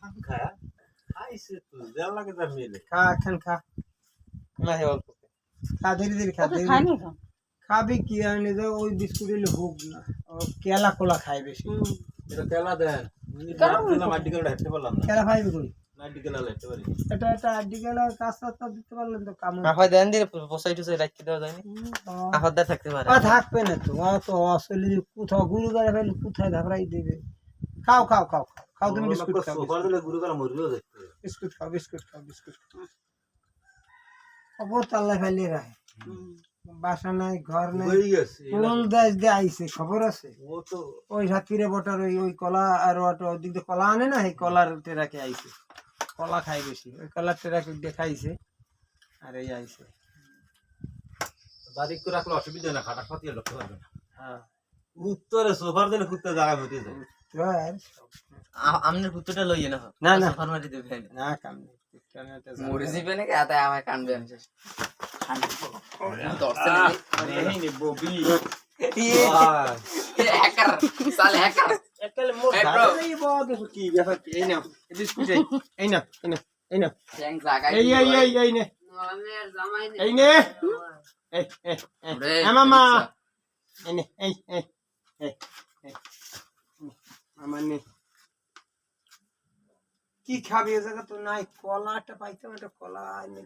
খায়া খাইছে তো দেড় লাগে তার মিলে খা এখন খা না হে অল্প খা ধীরে ধীরে খা ধীরে খাইনি তো খাবি কি আনে যে ওই বিস্কুট হলে হোক না ও কেলা কোলা খায় বেশি এটা তেলা দেন মাটি করে হেঁটতে পারলাম না কেলা খাইবে কই মাটি কেলা হেঁটতে পারি এটা একটা আড্ডি কেলা কাজ টাজ দিতে পারলেন তো কাম আফা দেন দিলে বসাই টুসাই রাখতে দেওয়া যায়নি আফা দা থাকতে পারে থাকবে না তো তো আসলে কোথাও গুরু গাড়ি ফেলে কোথায় ধাবড়াই দেবে খাও খাও খাও খাও খাও তুমি বিস্কুট খাও সোফার দিলে গুরু করা মরিও দেখতে বিস্কুট খাও বিস্কুট খাও বিস্কুট খাও খবর তাল্লা ফেলে রাখে বাসা নাই ঘর নাই হয়ে গেছে কোন দেশ দিয়ে আইছে খবর আছে ও তো ওই সাতক্ষীরে বটার ওই কলা আর ওটা ওদিক দিয়ে কলা আনে না এই কলার টেরাকে আইছে কলা খাই বেশি ওই কলার টেরাকে দেখাইছে আর এই আইছে বাড়ি করে রাখলে অসুবিধা না খাটা খাতিয়ে লক্ষ্য করবে না হ্যাঁ উত্তরে সোফার দিলে কুত্তে জায়গা হতে যায় তো আর আমনের কুত্তটা লইয়ে না না, না। ফার্মাটি দেবে না কাম নেই মরে যাবে নাকি এত আমায় কানবে আমি এই নে ববি হ্যাকার সালে হ্যাকার একালে মোর Hey, bro. গাড়ি বড় কি ব্যাপার কি এই নাও এই বিস্কুট এই নাও এই নাও এই নাও চ্যাং জায়গায় এই এই এই এই নে আমার জামাই নেই এই নে এই এই এই মামা এই নে এই এই এই এই মামা নে কি খাবি এ জায়গা তো নাই কলাটা পাইতাম একটা কলা এনে